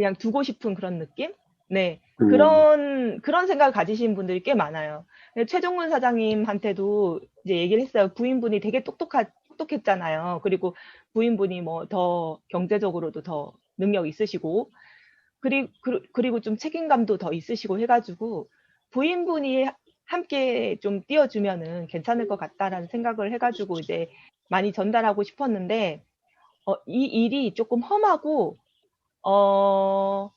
그냥 두고 싶은 그런 느낌? 네. 음, 그런 생각을 가지신 분들이 꽤 많아요. 최종문 사장님한테도 이제 얘기를 했어요. 부인분이 되게 똑똑했잖아요. 그리고 부인분이 뭐 더 경제적으로도 더 능력 있으시고, 그리고 좀 책임감도 더 있으시고 해가지고, 부인분이 함께 좀 띄워주면은 괜찮을 것 같다라는 생각을 해가지고 이제 많이 전달하고 싶었는데, 이 일이 조금 험하고, 어,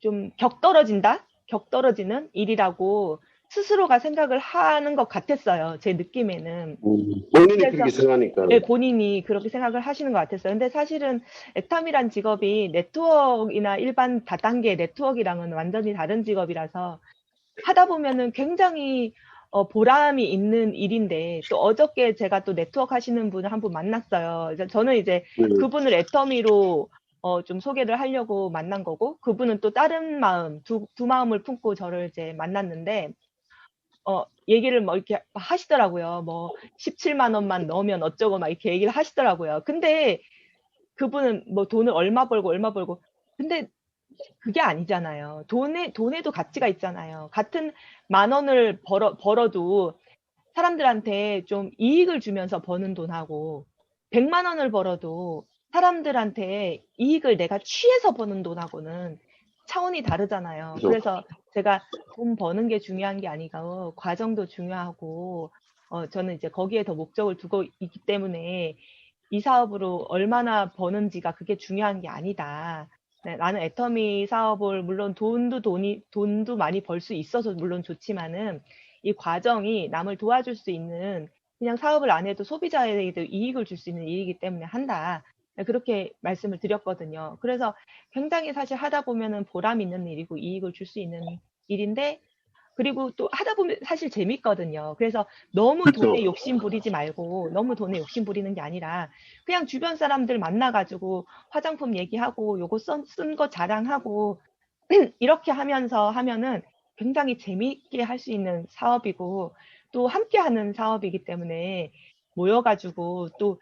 좀 격떨어지는 일이라고 스스로가 생각을 하는 것 같았어요. 제 느낌에는. 본인이 그렇게 그래서 생각하니까. 네, 본인이 그렇게 생각을 하시는 것 같았어요. 근데 사실은 애텀이란 직업이 네트워크나 일반 다단계 네트워크랑은 완전히 다른 직업이라서 하다 보면은 굉장히 보람이 있는 일인데, 또 어저께 제가 또 네트워크 하시는 분을 한 분 만났어요. 그래서 저는 이제 음, 그분을 애터미로 좀 소개를 하려고 만난 거고, 그분은 또 다른 마음, 두 마음을 품고 저를 이제 만났는데, 얘기를 뭐 이렇게 하시더라고요. 뭐 17만 원만 넣으면 어쩌고 막 이렇게 얘기를 하시더라고요. 근데 그분은 뭐 돈을 얼마 벌고. 근데 그게 아니잖아요. 돈에도 가치가 있잖아요. 같은 만 원을 벌어도 사람들한테 좀 이익을 주면서 버는 돈하고, 100만 원을 벌어도 사람들한테 이익을 내가 취해서 버는 돈하고는 차원이 다르잖아요. 그죠. 그래서 제가 돈 버는 게 중요한 게 아니고 과정도 중요하고, 저는 이제 거기에 더 목적을 두고 있기 때문에 이 사업으로 얼마나 버는지가 그게 중요한 게 아니다. 네, 나는 애터미 사업을 물론 돈도 많이 벌 수 있어서 물론 좋지만은, 이 과정이 남을 도와줄 수 있는, 그냥 사업을 안 해도 소비자에게도 이익을 줄 수 있는 일이기 때문에 한다. 네, 그렇게 말씀을 드렸거든요. 그래서 굉장히 사실 하다 보면은 보람 있는 일이고 이익을 줄 수 있는 일인데, 그리고 또 하다 보면 사실 재밌거든요. 그래서 너무 그렇죠. 돈에 욕심 부리지 말고, 너무 돈에 욕심 부리는 게 아니라 그냥 주변 사람들 만나가지고 화장품 얘기하고 요거 쓴 거 자랑하고 이렇게 하면서 하면은 굉장히 재미있게 할 수 있는 사업이고, 또 함께 하는 사업이기 때문에 모여가지고 또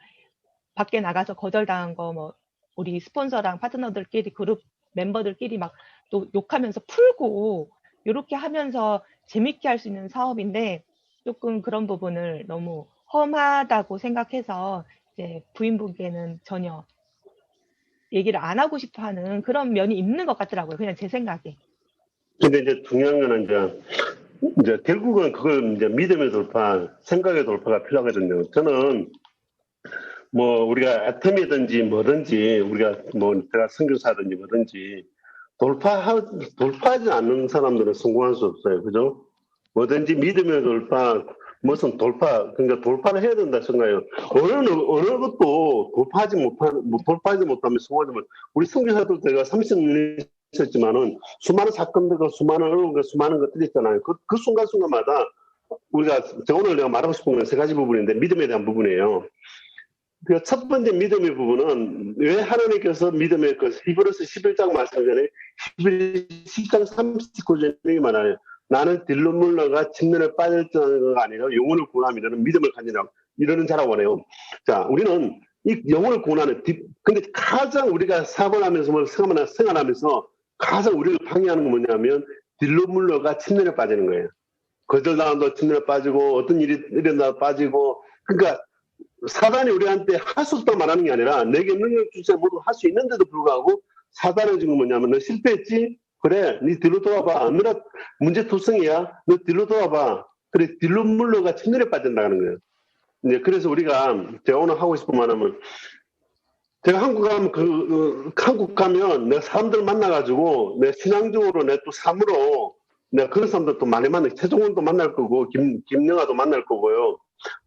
밖에 나가서 거절당한 거 뭐 우리 스폰서랑 파트너들끼리 그룹 멤버들끼리 막 또 욕하면서 풀고 요렇게 하면서 재밌게 할 수 있는 사업인데, 조금 그런 부분을 너무 험하다고 생각해서 이제 부인분께는 전혀 얘기를 안 하고 싶어 하는 그런 면이 있는 것 같더라고요. 그냥 제 생각에. 근데 이제 중요한 거는 이제 결국은 그걸 이제 믿음의 돌파, 생각의 돌파가 필요하거든요. 저는 뭐 우리가 아템이든지 뭐든지 우리가 뭐 제가 선교사든지 뭐든지 돌파하지 않는 사람들은 성공할 수 없어요. 그죠? 뭐든지 믿음의 돌파, 무슨 돌파, 그러니까 돌파를 해야 된다 생각해요. 어느 것도 돌파하지 못하면 성공하지 못. 우리 선교사들 제가 30년 있었지만은 수많은 사건들과 수많은 어려움과 수많은 것들이 있잖아요. 그 순간순간마다 우리가 오늘 내가 말하고 싶은 건 세 가지 부분인데 믿음에 대한 부분이에요. 그 첫 번째 믿음의 부분은 왜 하나님께서 믿음의 그 히브리서 11장 말씀 전에 10장 39절에 말하요. 나는 딜로 물러가 침륜에 빠질지가 아니라 영혼을 구원함이라는 믿음을 가지라 이러는 자라고 하네요. 자, 우리는 이 영혼을 구원하는 근데 가장 우리가 사고하면서 생활하면서 가장 우리를 방해하는 건 뭐냐면 딜로 물러가 침륜에 빠지는 거예요. 거절당한다 침륜에 빠지고 어떤 일이 일어나 빠지고 그러니까 사단이 우리한테 할 수 없다 말하는 게 아니라 내게 능력 주세 모두 할 수 있는데도 불구하고 사단은 지금 뭐냐면 너 실패했지? 그래, 네 뒤로 돌아봐. 너가 문제투성이야. 너 뒤로 돌아봐. 그래, 뒤로 물러가 침륜에 빠진다는 거예요. 이제 그래서 우리가 제가 오늘 하고 싶은 말하면 제가 한국 가면 내가 사람들 만나가지고 내 신앙적으로 내 또 삶으로 내가 그런 사람들도 많이 최종원도 만날 거고 김영아도 만날 거고요.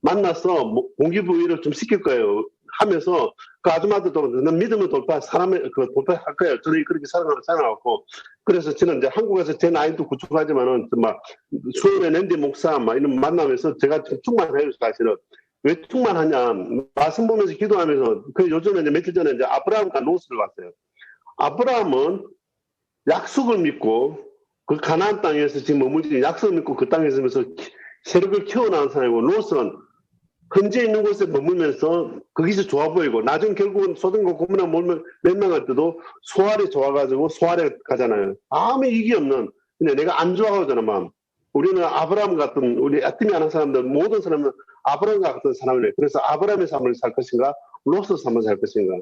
만나서 공기부여를 좀 시킬 거예요. 하면서 그 아줌마들도 난 믿음을 사람을 돌파할 거예요. 저는 그렇게 살아왔고 그래서 저는 이제 한국에서 제 나이도 구축하지만은 막 수원의 랜디 목사 막 이런 만나면서 제가 충만해요 사실은. 왜 충만하냐? 말씀 보면서 기도하면서 그 요즘에 이제 며칠 전에 이제 아브라함과 롯을 봤어요. 아브라함은 약속을 믿고 그 가나안 땅에서 지금 머무르는 약속을 믿고 그 땅에 있으면서 세력을 키워나간 사람이고 롯은 현재 있는 곳에 머물면서 거기서 좋아 보이고 나중 결국은 소등과 고문에 몰면 멸망할 때도 소알이 좋아가지고 소알에 가잖아요. 아무 이익이 없는 근데 내가 안 좋아하잖아 마음. 우리는 아브라함 같은 우리 아침에 하는 사람들 모든 사람은 아브라함과 같은 사람이래. 그래서 아브라함의 삶을 살 것인가 롯의 삶을 살 것인가.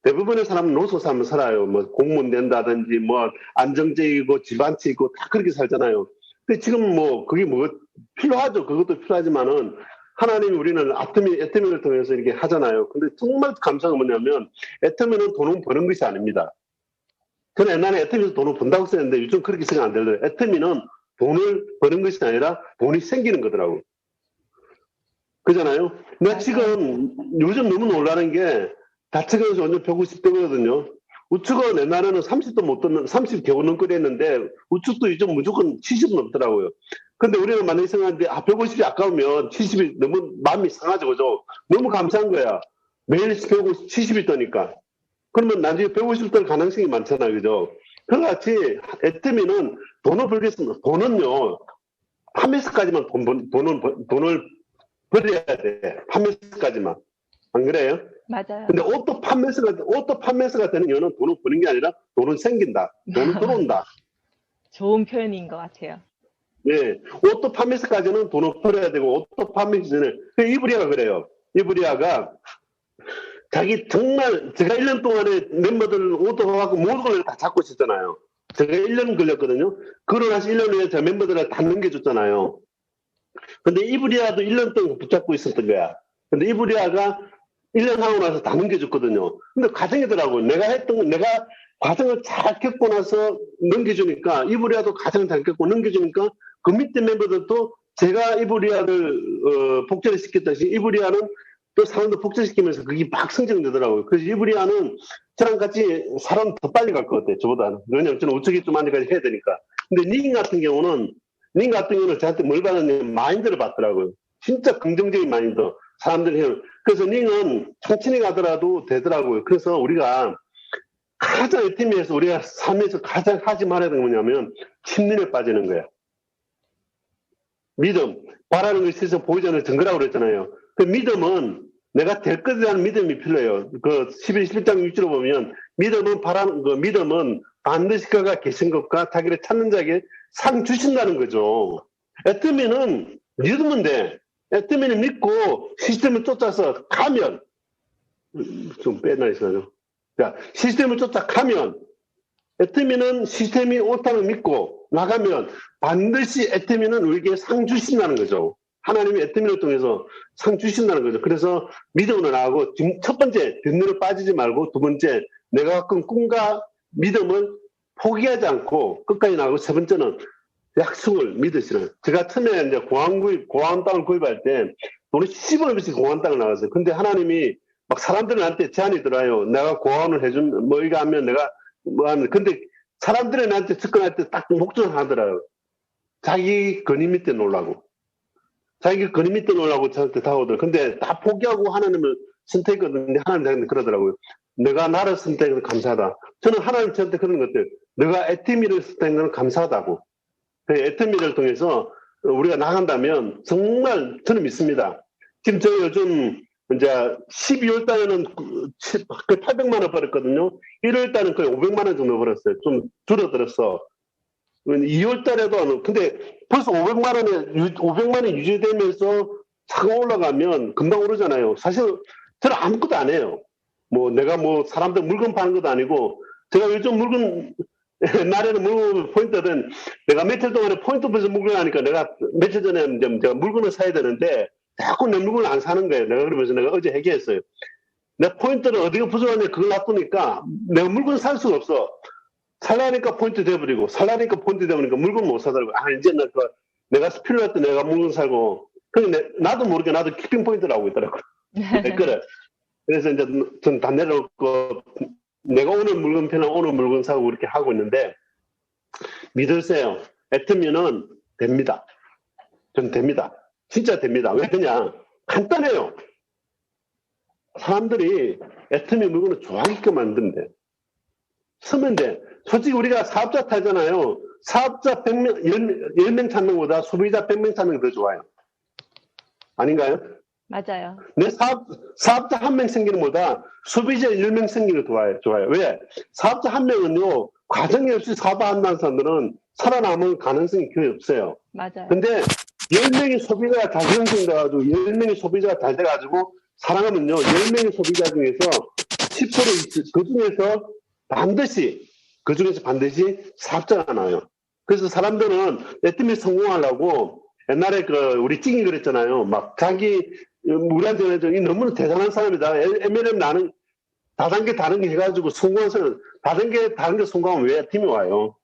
대부분의 사람은 롯의 삶을 살아요. 뭐 공무원 된다든지 뭐 안정적이고 집안치 있고 다 그렇게 살잖아요. 근데 지금 뭐 그게 뭐 필요하죠. 그것도 필요하지만은 하나님이 우리는 애터미를 통해서 이렇게 하잖아요. 근데 정말 감사한 건 뭐냐면 애터미는 돈을 버는 것이 아닙니다. 저는 옛날에 애터미에서 돈을 번다고 썼는데 요즘 그렇게 생각 안 들어요. 애터미는 돈을 버는 것이 아니라 돈이 생기는 거더라고. 그잖아요. 내가 지금 요즘 너무 놀라는 게 다채가에서 완전 150대거든요. 우측은 옛날에는 30도 못 듣는 30 겨우 넘거리 했는데 우측도 요즘 무조건 70 넘더라고요. 근데 우리는 만약에 생각하는데 150이 아까우면 70이 너무 마음이 상하죠. 그죠? 너무 감사한 거야. 매일 150, 70이 떠니까. 그러면 나중에 150 뜰 가능성이 많잖아요. 그죠? 그같이 애터미는 돈을 벌겠습니다. 돈은요. 판매서까지만 돈을 벌어야 돼. 판매서까지만. 안 그래요? 맞아요. 근데 옷도 판매서가 되는 이유는 돈을 버는 게 아니라 돈은 생긴다. 돈은 들어온다. 좋은 표현인 것 같아요. 예. 옷도 판매서까지는 돈을 벌어야 되고, 옷도 판매하기 전에. 이브리아가 그래요. 이브리아가 자기 정말, 제가 1년 동안에 멤버들 옷도 하고 모든 걸 다 잡고 있었잖아요. 제가 1년 걸렸거든요. 그러고 나서 1년 후에 저 멤버들을 다 넘겨줬잖아요. 근데 이브리아도 1년 동안 붙잡고 있었던 거야. 근데 이브리아가 1년 하고 나서 다 넘겨줬거든요. 근데 과정이더라고요. 내가 과정을 잘 겪고 나서 넘겨주니까, 이브리아도 과정을 잘 겪고 넘겨주니까, 그 밑에 멤버들도 제가 이브리아를 복제를 시켰듯이, 이브리아는 또 사람도 복제시키면서 그게 막 성장되더라고요. 그래서 이브리아는 저랑 같이 사람 더 빨리 갈 것 같아요. 저보다는. 왜냐면 저는 우측이 좀 안에까지 해야 되니까. 근데 닌 같은 경우는 저한테 뭘 받았냐면 마인드를 받더라고요. 진짜 긍정적인 마인드. 사람들이 해요. 그래서 닝은 천천히 가더라도 되더라고요. 그래서 우리가 가장 애터미에서 우리가 삶에서 가장 하지 말아야 되는 게 뭐냐면 침륜에 빠지는 거야. 믿음. 바라는 것이 있어서 보이지 않는 증거라고 그랬잖아요. 그 믿음은 내가 될 것이라는 믿음이 필요해요. 그 11장 6절로 보면 믿음은 반드시 그가 계신 것과 자기를 찾는 자에게 상 주신다는 거죠. 애터미는 믿으면 돼. 애터미는 믿고 시스템을 쫓아서 가면 좀 빼나 있어요. 자, 시스템을 쫓아가면 애터미는 시스템이 옳다는 믿고 나가면 반드시 애터미는 우리에게 상 주신다는 거죠. 하나님이 애터미를 통해서 상 주신다는 거죠. 그래서 믿음으로 나가고 첫 번째 뒷눈을 빠지지 말고 두 번째 내가 갖고 꿈과 믿음을 포기하지 않고 끝까지 나가고 세 번째는 약속을 믿으시는. 제가 처음에 이제 공항 땅을 구입할 때 돈이 10원 없이 공항 땅을 나갔어요. 근데 하나님이 막 사람들은 나한테 제안이 들어요. 내가 고아원을 해준, 뭐 이거 하면 내가 뭐 하면. 근데 사람들이 나한테 접근할 때 딱 목적을 하더라고요. 자기 근위 밑에 놀라고. 자기 근위 밑에 놀라고 저한테 다오더라고요. 근데 다 포기하고 하나님을 선택했거든요. 하나님 저한테 그러더라고요. 내가 나를 선택해서 감사하다. 저는 하나님 저한테 그런 것들. 내가 애터미를 선택한 감사하다고. 애터미를 통해서 우리가 나간다면 정말 저는 믿습니다. 지금 저 요즘 이제 12월 달에는 800만 원 벌었거든요. 1월 달은 거의 500만 원 정도 벌었어요. 좀 줄어들었어. 2월 달에도 근데 벌써 500만 원이 유지되면서 차가 올라가면 금방 오르잖아요. 사실 저는 아무것도 안 해요. 뭐 내가 뭐 사람들 물건 파는 것도 아니고 제가 요즘 물건 옛날에는 물건 포인트는 내가 며칠 동안에 포인트 벌써 물건 하니까 내가 며칠 전에 제가 물건을 사야 되는데 자꾸 내 물건을 안 사는 거예요. 내가 그러면서 내가 어제 얘기했어요. 내 포인트를 어디가 부족하냐 그걸 놔두니까 내가 물건 살 수가 없어. 살라니까 포인트 돼버리고 살라니까 포인트 돼버리니까 물건 못 사더라고. 아 이제 내가 필요할 때 내가 물건 살고 그냥 나도 모르게 나도 키핑 포인트를 하고 있더라고. 그래. 그래서 이제 전 다 내려놓고 내가 오늘 물건 편은 오늘 물건 사고 이렇게 하고 있는데 믿으세요. 애터미는 됩니다. 전 됩니다. 진짜 됩니다. 왜 그냥 간단해요. 사람들이 애터미 물건을 좋아하게끔 만들면 돼. 쓰면 돼. 솔직히 우리가 사업자 타잖아요. 사업자 100명, 10명 찾는 것보다 소비자 100명 찾는 게 더 좋아요. 아닌가요? 맞아요. 내 사업자 한 명 생기는 것보다 소비자 10명 생기는 게 좋아요. 왜? 사업자 한 명은요, 과정이 없이 사업한다는 사람들은 살아남을 가능성이 거의 없어요. 맞아요. 근데 10명의 소비자가 잘 형성돼가지고 10명의 소비자가 잘 돼가지고 살아가면요, 10명의 소비자 중에서 10% 그 중에서 반드시 사업자가 나와요. 그래서 사람들은 애터미 성공하려고 옛날에 우리 찡이 그랬잖아요. 막 우리한테 너무나 대단한 사람이다. MLM 나는 다단계 해가지고 성공한 사람, 다단계 성공하면 왜 팀이 와요?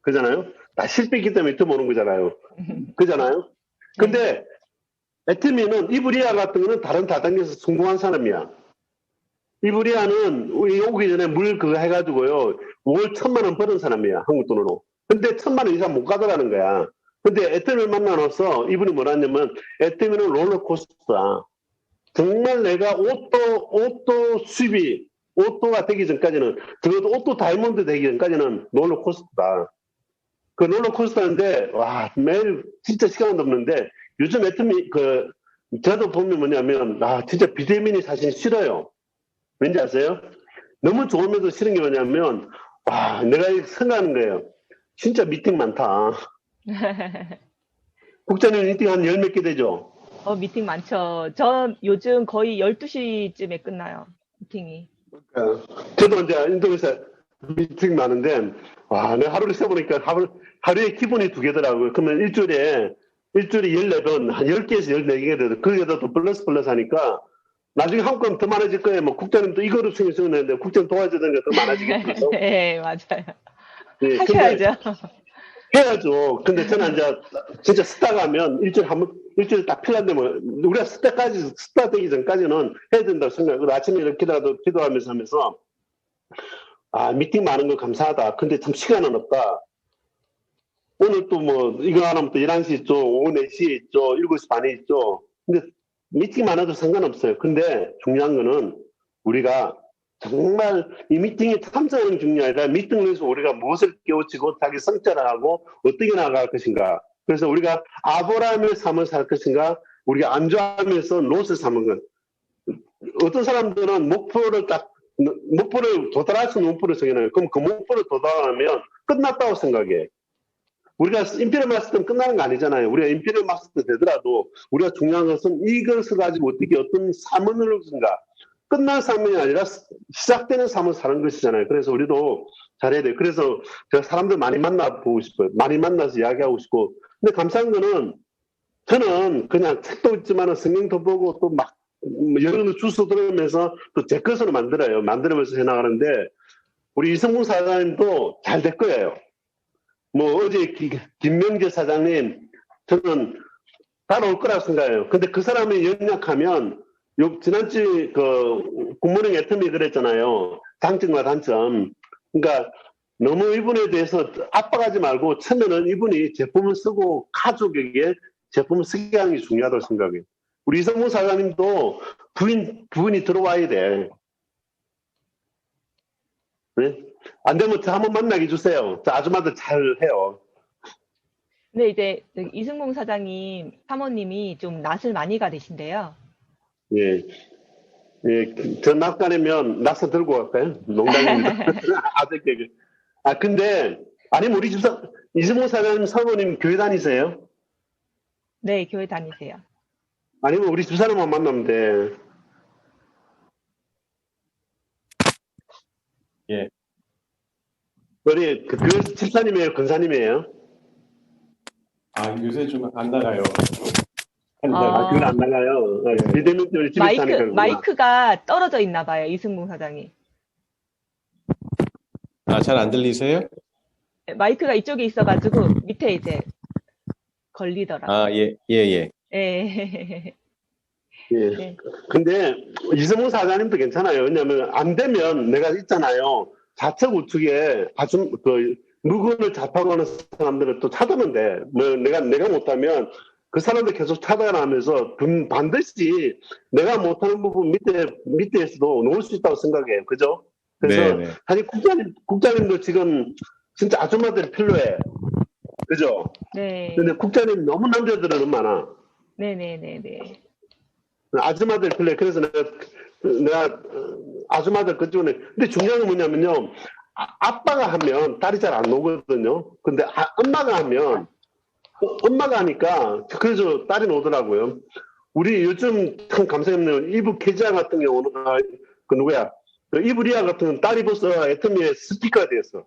그잖아요? 다 실패했기 때문에 유튜브 오는 거잖아요. 그잖아요? 근데 애터미는 이브리아 같은 거는 다른 다단계에서 성공한 사람이야. 이브리아는 우리 오기 전에 물 그거 해가지고요. 월 1,000만 원 버는 사람이야. 한국 돈으로. 근데 1,000만 원 이상 못 가더라는 거야. 근데 애터미를 만나서 이분이 뭐라냐면 애터미는 롤러코스터다. 정말 내가 오또 수입이 오또가 되기 전까지는 적어도 오또 다이몬드 되기 전까지는 롤러코스터다. 그 롤러코스터인데 와 매일 진짜 시간은 없는데 요즘 애터미 저도 보면 뭐냐면 진짜 비대면이 사실 싫어요. 왠지 아세요? 너무 좋으면서 싫은 게 뭐냐면 와 내가 생각하는 거예요. 진짜 미팅 많다. 국장님 미팅 한 열 몇 개 되죠? 미팅 많죠. 저 요즘 거의 12시쯤에 끝나요. 미팅이. 저도 이제 인도에서 미팅 많은데, 와, 내가 하루를 세보니까 하루에 기본이 2개더라고요. 그러면 일주일에 14번, 한 10개에서 14개가 돼도, 거기에다 또 플러스 하니까, 나중에 한국 가면 더 많아질 거예요. 뭐, 국장님도 이거로 생겼는데, 국장 도와줘야 되는 게 더 많아지겠죠. 네, 맞아요. 예, 하셔야죠. 해야죠. 근데 저는 이제 진짜 스타 가면 일주일에 딱 필요한데 우리가 스타 되기 전까지는 해야 된다고 생각하고 아침에 이렇게라도 기도하면서 하면서 미팅 많은 거 감사하다. 근데 참 시간은 없다. 오늘 또 이거 안 하면 또 11시 있죠. 오후 4시 있죠. 7시 반에 있죠. 근데 미팅 많아도 상관없어요. 근데 중요한 거는 우리가 정말 이 미팅에 참석하는 게 중요한 게 아니라 미팅을 해서 우리가 무엇을 깨우치고 자기 성찰을 하고 어떻게 나아갈 것인가. 그래서 우리가 아브라함의 삶을 살 것인가 우리가 안주하면서 롯을 삼은 것. 어떤 사람들은 목표를 도달할 수 있는 목표를 정해놔요. 그럼 그 목표를 도달하면 끝났다고 생각해. 우리가 임페리얼 마스터 때는 끝나는 거 아니잖아요. 우리가 임페리얼 마스터 되더라도 우리가 중요한 것은 이것을 가지고 어떻게 어떤 삶을 누릴 것인가. 끝난 삶이 아니라 시작되는 삶을 사는 것이잖아요. 그래서 우리도 잘해야 돼요. 그래서 제가 사람들 많이 만나보고 싶어요. 많이 만나서 이야기하고 싶고. 근데 감사한 거는 저는 그냥 책도 읽지만 성경도 보고 또 막 여러 주소 들으면서 또 제 것으로 만들면서 해나가는데 우리 이성문 사장님도 잘 될 거예요. 어제 김명재 사장님 저는 따라올 거라고 생각해요. 근데 그 사람이 연약하면 지난주에 굿모닝 애터미 그랬잖아요. 장점과 단점. 그러니까 너무 이분에 대해서 압박하지 말고 처음에는 이분이 제품을 쓰고 가족에게 제품을 쓰게 하는 게 중요하다고 생각해요. 우리 이성문 사장님도 부인이 들어와야 돼. 네? 안 되면 저 한번 만나게 해주세요. 저 아줌마들 잘 해요. 근데 이제 이승봉 사장님 사모님이 좀 낯을 많이 가리신대요. 예. 예, 저 낯가리면 낯을 들고 갈까요? 농담입니다. 아저께. 근데, 아니면 우리 이승호 사장님 사모님 교회 다니세요? 네, 교회 다니세요. 아니면 우리 집사람만 만나면 돼. 예. 우리 교회 집사님이에요? 권사님이에요? 요새 좀 안 나가요. 그건 안 나가요. 비대면 때문에 집에 사니까. 마이크가 떨어져 있나 봐요, 이승봉 사장이. 잘 안 들리세요? 마이크가 이쪽에 있어가지고 밑에 이제 걸리더라고요. 예. 예. 예. 네. 근데 이승우 사장님도 괜찮아요. 왜냐면 안 되면 내가 있잖아요. 좌측 우측에 물건을 잡아가는 사람들을 또 찾았는데 내가 못하면 그 사람들 계속 찾아가면서 반드시 내가 못하는 부분 밑에서도 놓을 수 있다고 생각해요. 그죠? 그래서 네네. 사실 국장님도 지금 진짜 아줌마들이 필요해. 그죠? 네. 근데 국장님 너무 남자들은 많아. 네네네네. 아줌마들 플레이. 그래서 내가 아줌마들 그쪽에. 근데 중요한 건 뭐냐면요. 아빠가 하면 딸이 잘 안 노거든요. 근데 엄마가 하면, 엄마가 하니까, 그래서 딸이 노더라고요. 우리 요즘 참 감사했네요. 이브 케지아 같은 경우는, 그 누구야? 그 이브 리아 같은 경우는 딸이 벌써 애터미의 스피커가 됐어.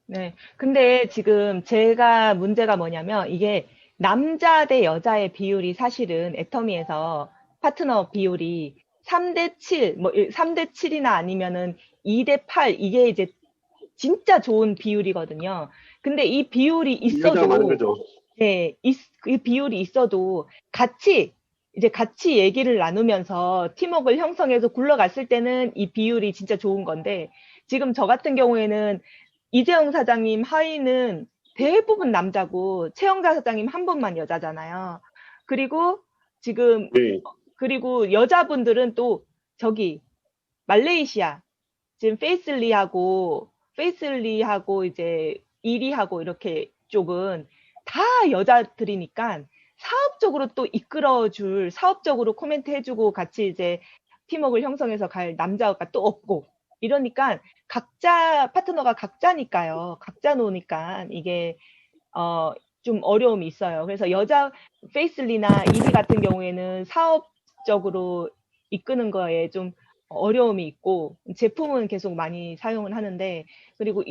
네. 근데 지금 제가 문제가 뭐냐면 이게 남자 대 여자의 비율이 사실은 애터미에서 파트너 비율이 3대 7, 뭐 3대 7이나 아니면은 2대 8 이게 이제 진짜 좋은 비율이거든요. 근데 이 비율이 여자가 많은 있어도 거죠. 네, 그 비율이 있어도 같이 얘기를 나누면서 팀워크를 형성해서 굴러갔을 때는 이 비율이 진짜 좋은 건데 지금 저 같은 경우에는 이재용 사장님 하위는 대부분 남자고 최영자 사장님 한 분만 여자잖아요. 그리고 지금 네. 그리고 여자분들은 또 저기 말레이시아 지금 페이슬리하고 이제 이리하고 이렇게 쪽은 다 여자들이니까 사업적으로 또 이끌어줄 사업적으로 코멘트 해주고 같이 이제 팀워크를 형성해서 갈 남자가 또 없고 이러니까 각자 파트너가 각자니까요. 각자 노니까 이게 좀 어려움이 있어요. 그래서 여자 페이슬리나 이리 같은 경우에는 사업적으로 이끄는 거에 좀 어려움이 있고 제품은 계속 많이 사용을 하는데 그리고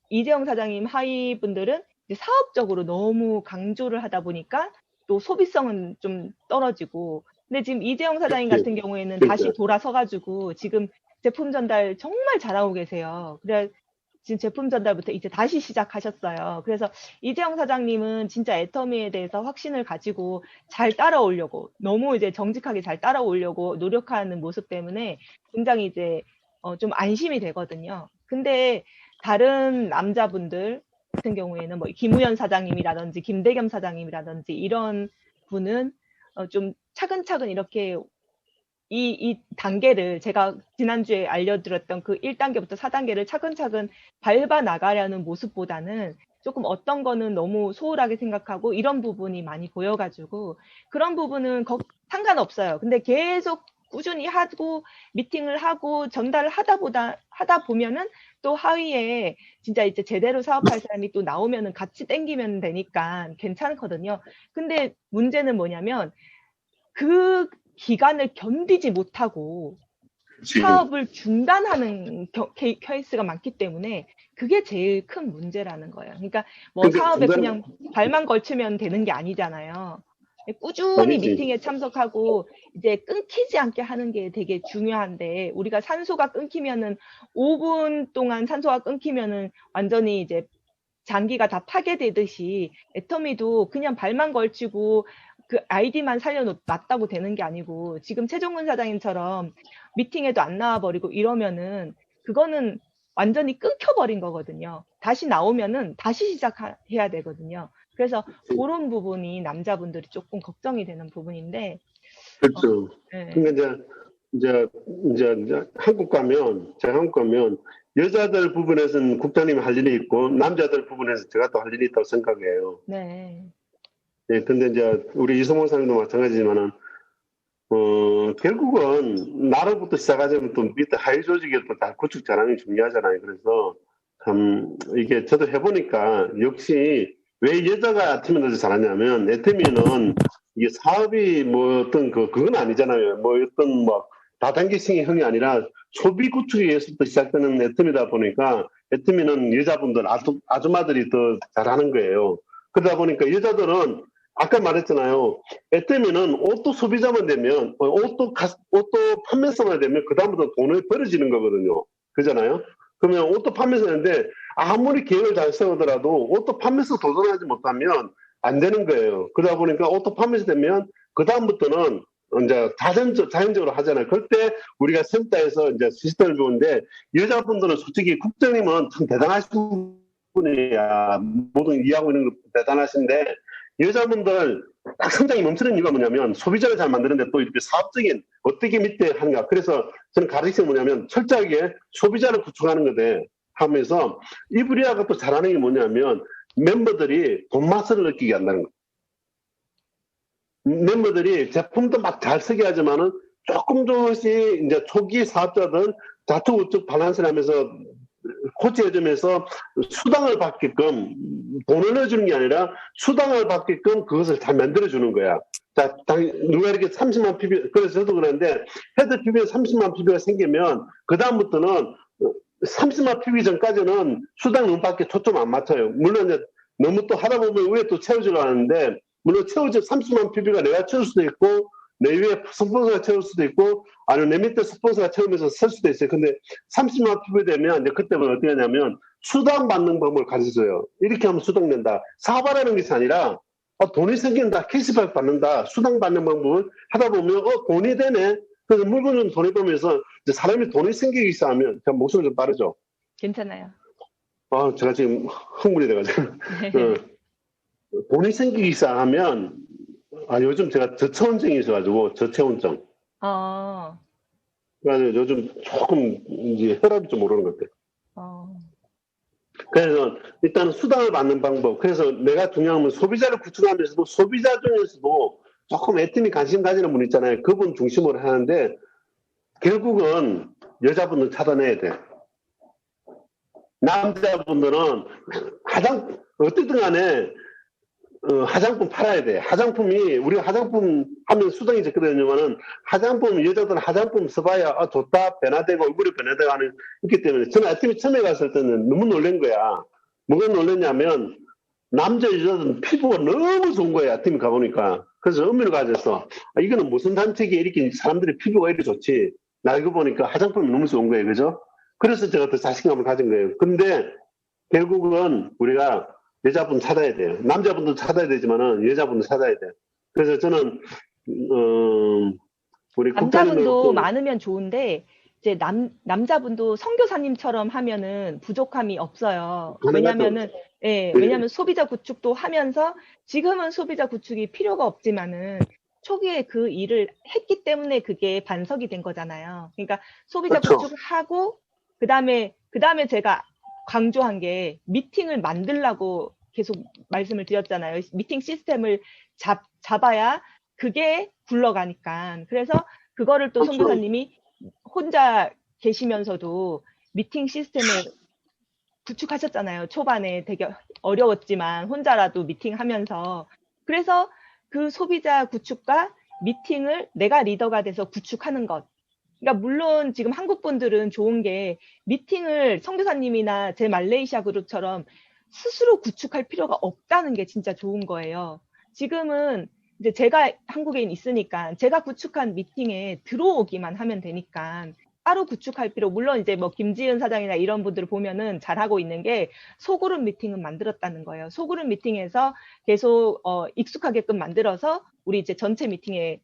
이재용 사장님 하위 분들은 이제 사업적으로 너무 강조를 하다 보니까 또 소비성은 좀 떨어지고 근데 지금 이재용 사장님 같은 경우에는 다시 그러니까. 돌아서가지고 지금 제품 전달 정말 잘하고 계세요. 그래 지금 제품 전달부터 이제 다시 시작하셨어요. 그래서 이재영 사장님은 진짜 애터미에 대해서 확신을 가지고 잘 따라오려고 너무 이제 정직하게 잘 따라오려고 노력하는 모습 때문에 굉장히 이제 좀 안심이 되거든요. 근데 다른 남자분들 같은 경우에는 뭐 김우현 사장님이라든지 김대겸 사장님이라든지 이런 분은 좀 차근차근 이렇게 이 단계를 제가 지난주에 알려드렸던 그 1단계부터 4단계를 차근차근 밟아 나가려는 모습보다는 조금 어떤 거는 너무 소홀하게 생각하고 이런 부분이 많이 보여가지고 그런 부분은 상관없어요. 근데 계속 꾸준히 하고 미팅을 하고 전달을 하다 보면은 또 하위에 진짜 이제 제대로 사업할 사람이 또 나오면은 같이 땡기면 되니까 괜찮거든요. 근데 문제는 뭐냐면 그 기간을 견디지 못하고 지금. 사업을 중단하는 케이스가 많기 때문에 그게 제일 큰 문제라는 거예요. 그러니까 뭐 근데 사업에 중간, 그냥 발만 걸치면 되는 게 아니잖아요. 꾸준히 아니지. 미팅에 참석하고 이제 끊기지 않게 하는 게 되게 중요한데 우리가 산소가 끊기면은 5분 동안 산소가 끊기면은 완전히 이제 장기가 다 파괴되듯이 애터미도 그냥 발만 걸치고 그 아이디만 살려놨다고 되는 게 아니고 지금 최종근 사장님처럼 미팅에도 안 나와버리고 이러면은 그거는 완전히 끊겨버린 거거든요. 다시 나오면은 다시 시작해야 되거든요. 그래서 그런 부분이 남자분들이 조금 걱정이 되는 부분인데, 그렇죠. 네. 그러니까 이제 제가 한국 가면 여자들 부분에서는 국장님이 할 일이 있고 남자들 부분에서 제가 또 할 일이 있다고 생각해요. 네. 예, 근데 이제 우리 이성호 사장님도 마찬가지지만은 결국은 나로부터 시작하자면 또 밑에 하위 조직에 또 다 구축 잘하는 게 중요하잖아요. 그래서 참 이게 저도 해보니까 역시 왜 여자가 팀에서 잘하냐면 애터미는 이게 사업이 뭐 어떤 그건 아니잖아요. 뭐 어떤 뭐 다단계성의 형이 아니라 소비 구축에서부터 시작되는 애터미다 보니까 애터미는 여자분들 아줌마들이 더 잘하는 거예요. 그러다 보니까 여자들은 아까 말했잖아요. 애터미는 옷도 소비자만 되면 옷도 판매사만 되면 그 다음부터 돈이 벌어지는 거거든요. 그잖아요. 그러면 옷도 판매사인데 아무리 계획을 잘 세우더라도 옷도 판매사 도전하지 못하면 안 되는 거예요. 그러다 보니까 옷도 판매사 되면 그 다음부터는 이제 자연적으로 하잖아요. 그때 우리가 센터에서 이제 시스템을 배우는데 여자분들은 솔직히 국장님은 참 대단하신 분이야. 모든 이해하고 있는 거 대단하신데 여자분들 딱 성장이 멈추는 이유가 뭐냐면 소비자를 잘 만드는데 또 이렇게 사업적인 어떻게 밑에 하는가. 그래서 저는 가르치는 게 뭐냐면 철저하게 소비자를 구축하는 거대 하면서 이브리아가 또 잘하는 게 뭐냐면 멤버들이 돈맛을 느끼게 한다는 거. 멤버들이 제품도 막 잘 쓰게 하지만은 조금씩 이제 초기 사업자들 좌측우측 밸런스를 하면서 코치해주면서 수당을 받게끔 돈을 내주는 게 아니라 수당을 받게끔 그것을 잘 만들어주는 거야. 자, 누가 이렇게 30만 PB, 그래서 저도 그러는데 헤드 PB에 30만 PB가 생기면 그다음부터는 30만 PB 전까지는 수당 넘밖에 초점 안 맞춰요. 물론 이제 너무 또 하다 보면 위에 또 채워주려 하는데 물론 30만 PB가 내가 채울 수도 있고 내 위에 스폰서가 채울 수도 있고 아니면 내 밑에 스폰서가 채우면서 쓸 수도 있어요. 근데 30만 PB 되면 이제 그때는 어떻게 하냐면 수당 받는 방법을 가르쳐줘요. 이렇게 하면 수당 낸다. 사업하라는 것이 아니라 돈이 생긴다. 캐시백 받는다. 수당 받는 방법을 하다 보면 돈이 되네. 그래서 물건은 돈이 되면서 이제 사람이 돈이 생기기 시작하면 제가 목소리 좀 빠르죠. 괜찮아요. 제가 지금 흥분이 돼가지고 돈이 생기기 시작하면 요즘 제가 저체온증이 있어가지고 저체온증. 그래서 요즘 조금 이제 혈압이 좀 오르는 것 같아요. 그래서 일단 수당을 받는 방법. 그래서 내가 중요한 건 소비자를 구축하면서도 소비자 중에서도 조금 애터미 관심 가지는 분 있잖아요. 그분 중심으로 하는데 결국은 여자분들 찾아내야 돼. 남자분들은 어쨌든 간에 화장품 팔아야 돼. 화장품이 우리가 화장품 하면 수당이 적거든요만은 화장품 여자들은 화장품 써봐야 좋다 변화되고 얼굴이 변화되고 하는 있기 때문에 저는 아침에 처음에 갔을 때는 너무 놀란 거야. 뭐가 놀랐냐면 남자 여자들은 피부가 너무 좋은 거야. 아침에 가보니까. 그래서 의미를 가졌어. 이거는 무슨 단책이 이렇게 사람들이 피부가 이렇게 좋지. 나 이거 보니까 화장품이 너무 좋은 거예요. 그죠? 그래서 제가 더 자신감을 가진 거예요. 근데 결국은 우리가 여자분 찾아야 돼요. 남자분도 찾아야 되지만은 여자분도 찾아야 돼요. 그래서 저는 우리 남자분도 많으면 좋은데 이제 남자분도 선교사님처럼 하면은 부족함이 없어요. 왜냐면은 소비자 구축도 하면서 지금은 소비자 구축이 필요가 없지만은 초기에 그 일을 했기 때문에 그게 반석이 된 거잖아요. 그러니까 소비자 그렇죠. 구축을 하고 그다음에 제가 강조한 게 미팅을 만들라고 계속 말씀을 드렸잖아요. 미팅 시스템을 잡아야 그게 굴러가니까. 그래서 그거를 또 선교사님이 혼자 계시면서도 미팅 시스템을 구축하셨잖아요. 초반에 되게 어려웠지만 혼자라도 미팅하면서. 그래서 그 소비자 구축과 미팅을 내가 리더가 돼서 구축하는 것. 그러니까 물론 지금 한국 분들은 좋은 게 미팅을 선교사님이나 제 말레이시아 그룹처럼 스스로 구축할 필요가 없다는 게 진짜 좋은 거예요. 지금은 이제 제가 한국에 있으니까 제가 구축한 미팅에 들어오기만 하면 되니까 따로 구축할 필요, 물론 이제 뭐 김지은 사장이나 이런 분들을 보면은 잘하고 있는 게 소그룹 미팅은 만들었다는 거예요. 소그룹 미팅에서 계속 익숙하게끔 만들어서 우리 이제 전체 미팅에